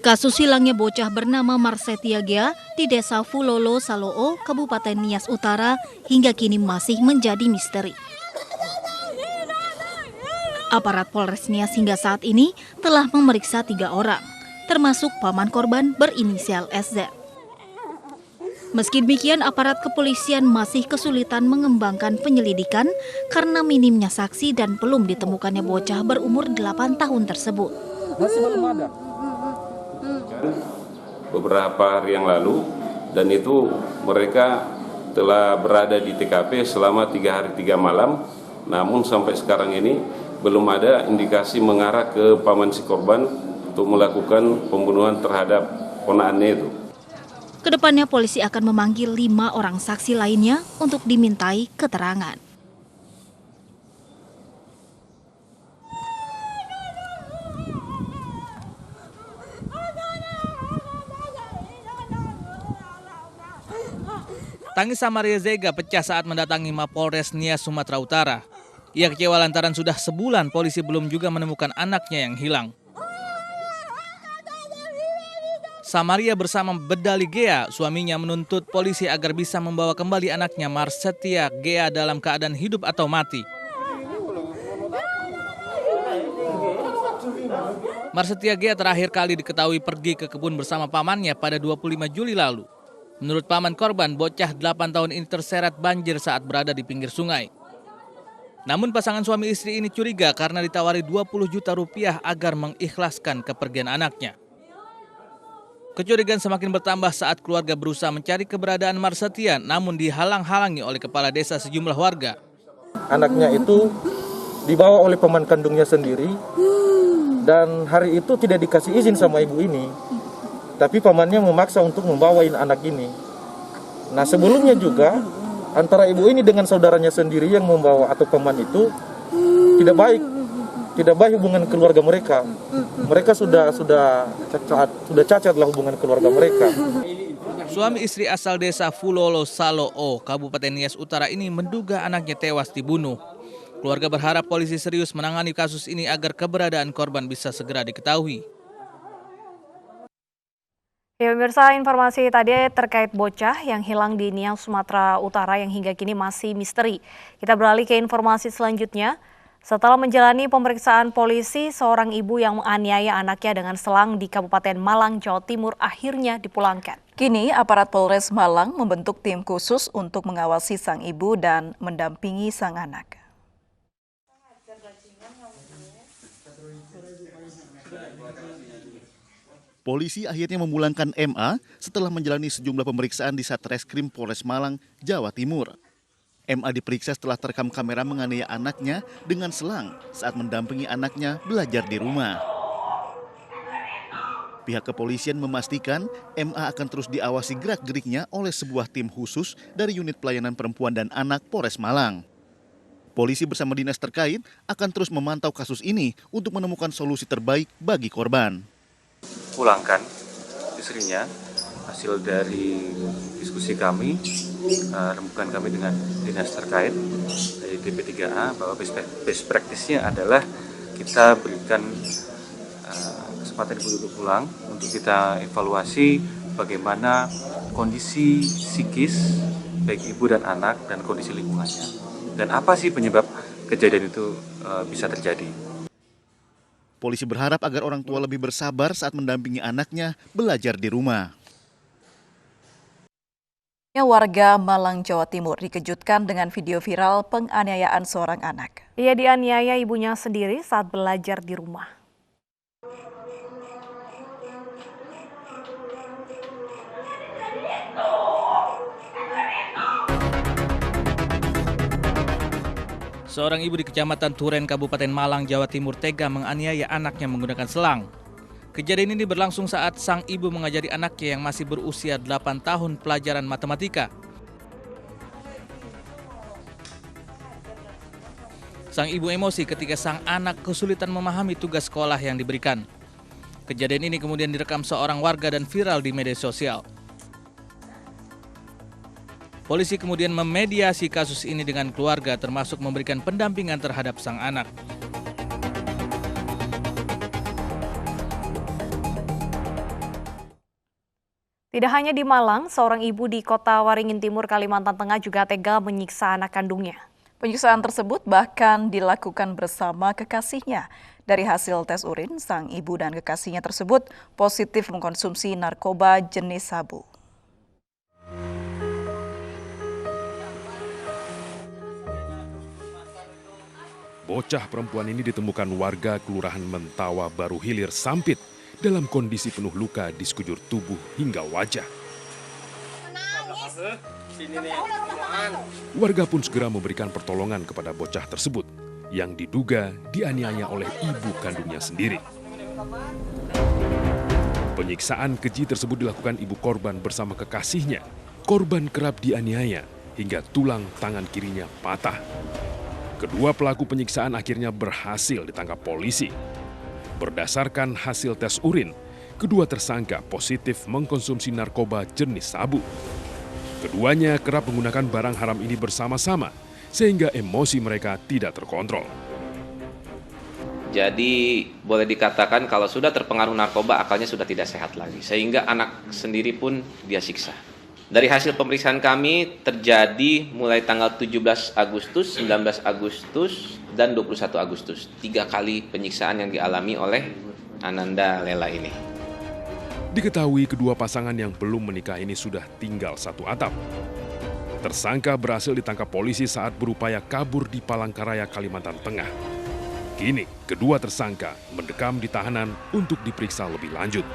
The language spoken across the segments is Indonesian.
Kasus hilangnya bocah bernama Marsetia Gea di Desa Fulolo, Saloo, Kabupaten Nias Utara hingga kini masih menjadi misteri. Aparat Polres Nias hingga saat ini telah memeriksa 3 orang, termasuk paman korban berinisial SZ. Meski demikian, aparat kepolisian masih kesulitan mengembangkan penyelidikan karena minimnya saksi dan belum ditemukannya bocah berumur 8 tahun tersebut. Masih belum ada. Beberapa hari yang lalu, dan itu mereka telah berada di TKP selama 3 hari 3 malam, namun sampai sekarang ini belum ada indikasi mengarah ke paman si korban untuk melakukan pembunuhan terhadap ponakannya itu. Kedepannya polisi akan memanggil 5 orang saksi lainnya untuk dimintai keterangan. Tangis Samaria Zega pecah saat mendatangi Mapolres Nias, Sumatera Utara. Ia kecewa lantaran sudah sebulan polisi belum juga menemukan anaknya yang hilang. Samaria bersama Bedali Gea, suaminya, menuntut polisi agar bisa membawa kembali anaknya Marsetia Gea dalam keadaan hidup atau mati. Marsetia Gea terakhir kali diketahui pergi ke kebun bersama pamannya pada 25 Juli lalu. Menurut paman korban, bocah 8 tahun ini terseret banjir saat berada di pinggir sungai. Namun pasangan suami istri ini curiga karena ditawari 20 juta rupiah agar mengikhlaskan kepergian anaknya. Kecurigaan semakin bertambah saat keluarga berusaha mencari keberadaan Marsetia, namun dihalang-halangi oleh kepala desa sejumlah warga. Anaknya itu dibawa oleh paman kandungnya sendiri, dan hari itu tidak dikasih izin sama ibu ini. Tapi pamannya memaksa untuk membawain anak ini. Nah, sebelumnya juga antara ibu ini dengan saudaranya sendiri yang membawa atau paman itu tidak baik hubungan keluarga mereka. Mereka sudah cacat lah hubungan keluarga mereka. Suami istri asal desa Fulolo, Saloo, Kabupaten Nias Utara ini menduga anaknya tewas dibunuh. Keluarga berharap polisi serius menangani kasus ini agar keberadaan korban bisa segera diketahui. Ya pemirsa, informasi tadi terkait bocah yang hilang di Nias, Sumatera Utara yang hingga kini masih misteri. Kita beralih ke informasi selanjutnya. Setelah menjalani pemeriksaan polisi, seorang ibu yang menganiaya anaknya dengan selang di Kabupaten Malang, Jawa Timur akhirnya dipulangkan. Kini aparat Polres Malang membentuk tim khusus untuk mengawasi sang ibu dan mendampingi sang anak. Polisi akhirnya memulangkan MA setelah menjalani sejumlah pemeriksaan di Satreskrim Polres Malang, Jawa Timur. MA diperiksa setelah terekam kamera menganiaya anaknya dengan selang saat mendampingi anaknya belajar di rumah. Pihak kepolisian memastikan MA akan terus diawasi gerak-geriknya oleh sebuah tim khusus dari Unit Pelayanan Perempuan dan Anak Polres Malang. Polisi bersama dinas terkait akan terus memantau kasus ini untuk menemukan solusi terbaik bagi korban. Pulangkan istrinya hasil dari diskusi kami, rembukan kami dengan dinas terkait dari DP3A bahwa best practice-nya adalah kita berikan kesempatan ibu untuk pulang untuk kita evaluasi bagaimana kondisi psikis baik ibu dan anak dan kondisi lingkungannya dan apa sih penyebab kejadian itu bisa terjadi. Polisi berharap agar orang tua lebih bersabar saat mendampingi anaknya belajar di rumah. Warga Malang, Jawa Timur dikejutkan dengan video viral penganiayaan seorang anak. Ia dianiaya ibunya sendiri saat belajar di rumah. Seorang ibu di Kecamatan Turen, Kabupaten Malang, Jawa Timur tega menganiaya anaknya menggunakan selang. Kejadian ini berlangsung saat sang ibu mengajari anaknya yang masih berusia 8 tahun pelajaran matematika. Sang ibu emosi ketika sang anak kesulitan memahami tugas sekolah yang diberikan. Kejadian ini kemudian direkam seorang warga dan viral di media sosial. Polisi kemudian memediasi kasus ini dengan keluarga termasuk memberikan pendampingan terhadap sang anak. Tidak hanya di Malang, seorang ibu di Kota Waringin Timur, Kalimantan Tengah juga tega menyiksa anak kandungnya. Penyiksaan tersebut bahkan dilakukan bersama kekasihnya. Dari hasil tes urin, sang ibu dan kekasihnya tersebut positif mengkonsumsi narkoba jenis sabu. Bocah perempuan ini ditemukan warga Kelurahan Mentawa Baru Hilir Sampit dalam kondisi penuh luka di sekujur tubuh hingga wajah. Warga pun segera memberikan pertolongan kepada bocah tersebut yang diduga dianiaya oleh ibu kandungnya sendiri. Penyiksaan keji tersebut dilakukan ibu korban bersama kekasihnya. Korban kerap dianiaya hingga tulang tangan kirinya patah. Kedua pelaku penyiksaan akhirnya berhasil ditangkap polisi. Berdasarkan hasil tes urin, kedua tersangka positif mengkonsumsi narkoba jenis sabu. Keduanya kerap menggunakan barang haram ini bersama-sama, sehingga emosi mereka tidak terkontrol. Jadi boleh dikatakan kalau sudah terpengaruh narkoba, akalnya sudah tidak sehat lagi. Sehingga anak sendiri pun dia siksa. Dari hasil pemeriksaan kami terjadi mulai tanggal 17 Agustus, 19 Agustus, dan 21 Agustus. 3 kali penyiksaan yang dialami oleh Ananda Lela ini. Diketahui kedua pasangan yang belum menikah ini sudah tinggal satu atap. Tersangka berhasil ditangkap polisi saat berupaya kabur di Palangkaraya, Kalimantan Tengah. Kini, kedua tersangka mendekam di tahanan untuk diperiksa lebih lanjut.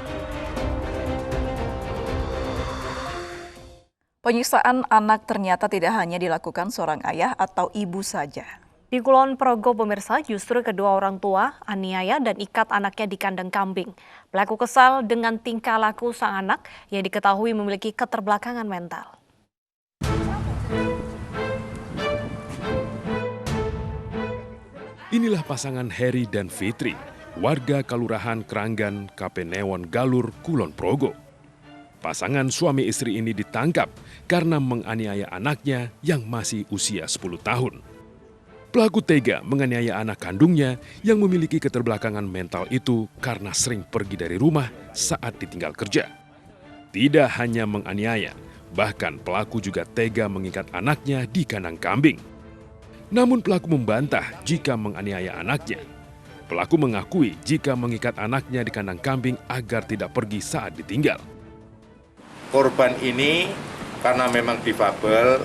Penyiksaan anak ternyata tidak hanya dilakukan seorang ayah atau ibu saja. Di Kulon Progo, pemirsa, justru kedua orang tua aniaya dan ikat anaknya di kandang kambing. Pelaku kesal dengan tingkah laku sang anak yang diketahui memiliki keterbelakangan mental. Inilah pasangan Heri dan Fitri, warga Kelurahan Keranggan, Kapenewon Galur, Kulon Progo. Pasangan suami istri ini ditangkap karena menganiaya anaknya yang masih usia 10 tahun. Pelaku tega menganiaya anak kandungnya yang memiliki keterbelakangan mental itu karena sering pergi dari rumah saat ditinggal kerja. Tidak hanya menganiaya, bahkan pelaku juga tega mengikat anaknya di kandang kambing. Namun pelaku membantah jika menganiaya anaknya. Pelaku mengakui jika mengikat anaknya di kandang kambing agar tidak pergi saat ditinggal. Korban ini karena memang difabel,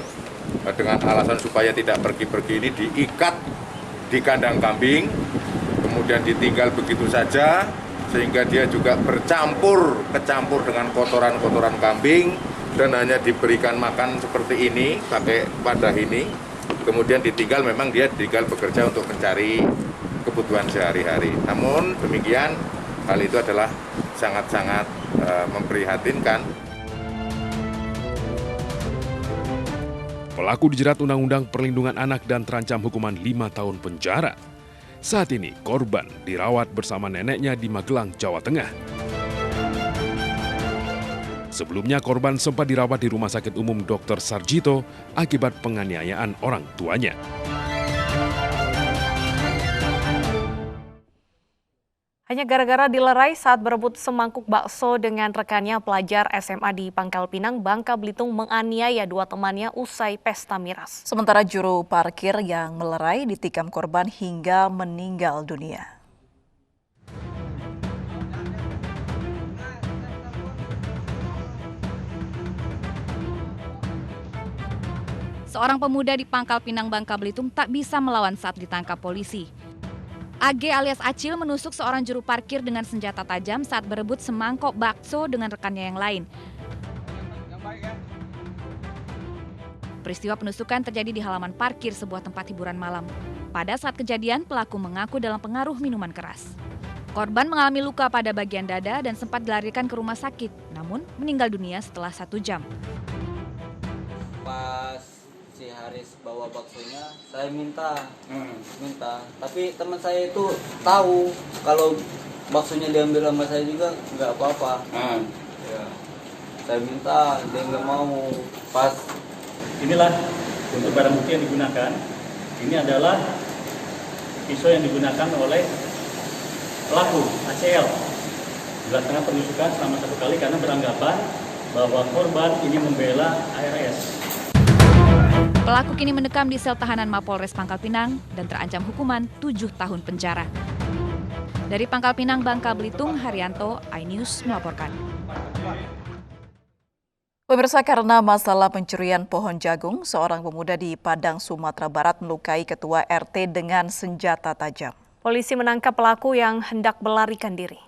dengan alasan supaya tidak pergi-pergi ini diikat di kandang kambing, kemudian ditinggal begitu saja, sehingga dia juga kecampur dengan kotoran-kotoran kambing, dan hanya diberikan makan seperti ini, pakai wadah ini, kemudian ditinggal, memang dia tinggal bekerja untuk mencari kebutuhan sehari-hari. Namun demikian, hal itu adalah sangat-sangat memprihatinkan. Pelaku dijerat Undang-Undang Perlindungan Anak dan terancam hukuman 5 tahun penjara. Saat ini korban dirawat bersama neneknya di Magelang, Jawa Tengah. Sebelumnya korban sempat dirawat di Rumah Sakit Umum Dr. Sarjito akibat penganiayaan orang tuanya. Hanya gara-gara dilerai saat berebut semangkuk bakso dengan rekannya, pelajar SMA di Pangkal Pinang, Bangka Belitung menganiaya 2 temannya usai pesta miras. Sementara juru parkir yang melerai ditikam korban hingga meninggal dunia. Seorang pemuda di Pangkal Pinang, Bangka Belitung tak bisa melawan saat ditangkap polisi. AG alias Acil menusuk seorang juru parkir dengan senjata tajam saat berebut semangkok bakso dengan rekannya yang lain. Peristiwa penusukan terjadi di halaman parkir sebuah tempat hiburan malam. Pada saat kejadian, pelaku mengaku dalam pengaruh minuman keras. Korban mengalami luka pada bagian dada dan sempat dilarikan ke rumah sakit, namun meninggal dunia setelah 1 jam. Pas si Haris bawa baksonya, saya minta, tapi teman saya itu tahu kalau baksonya diambil sama saya juga nggak apa-apa. Ya, saya minta, dia nggak mau. Pas inilah untuk barang bukti yang digunakan. Ini adalah pisau yang digunakan oleh pelaku ACL. Dilaksanakan penusukan selama 1 kali karena beranggapan bahwa korban ini membela ARS. Pelaku kini mendekam di sel tahanan Mapolres Pangkal Pinang dan terancam hukuman 7 tahun penjara. Dari Pangkal Pinang, Bangka Belitung, Haryanto, iNews melaporkan. Pemirsa, karena masalah pencurian pohon jagung, seorang pemuda di Padang, Sumatera Barat melukai ketua RT dengan senjata tajam. Polisi menangkap pelaku yang hendak melarikan diri.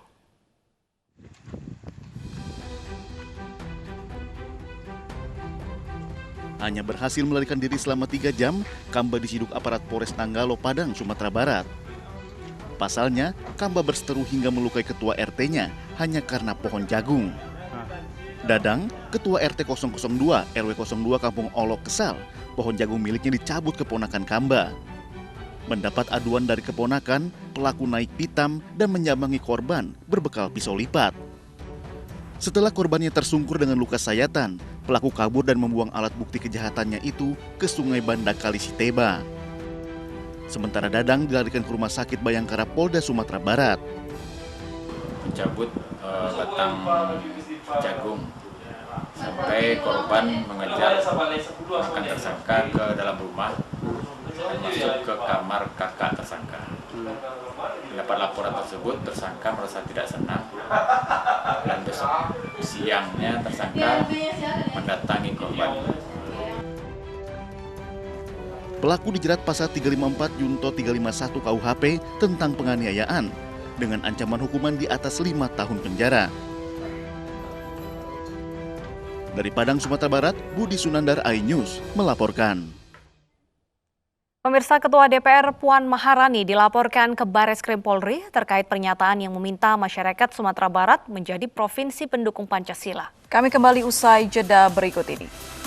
Hanya berhasil melarikan diri selama 3 jam, Kamba diciduk aparat Polres Nanggalo, Padang, Sumatera Barat. Pasalnya, Kamba berseteru hingga melukai ketua RT-nya hanya karena pohon jagung. Dadang, ketua RT 002 RW 02 Kampung Olok kesal, pohon jagung miliknya dicabut keponakan Kamba. Mendapat aduan dari keponakan, pelaku naik pitam dan menyambangi korban berbekal pisau lipat. Setelah korbannya tersungkur dengan luka sayatan, pelaku kabur dan membuang alat bukti kejahatannya itu ke Sungai Banda Kali Siteba. Sementara Dadang dilarikan ke Rumah Sakit Bayangkara Polda Sumatera Barat. Mencabut batang jagung sampai korban mengejar akan tersangka ke dalam rumah dan masuk ke kamar kakak tersangka. Mendapat laporan tersebut, tersangka merasa tidak senang dan besok siangnya tersangka mendatangi korban. Pelaku dijerat pasal 354 Junto 351 KUHP tentang penganiayaan dengan ancaman hukuman di atas 5 tahun penjara. Dari Padang, Sumatera Barat, Budi Sunandar, iNews melaporkan. Pemirsa, Ketua DPR Puan Maharani dilaporkan ke Bareskrim Polri terkait pernyataan yang meminta masyarakat Sumatera Barat menjadi provinsi pendukung Pancasila. Kami kembali usai jeda berikut ini.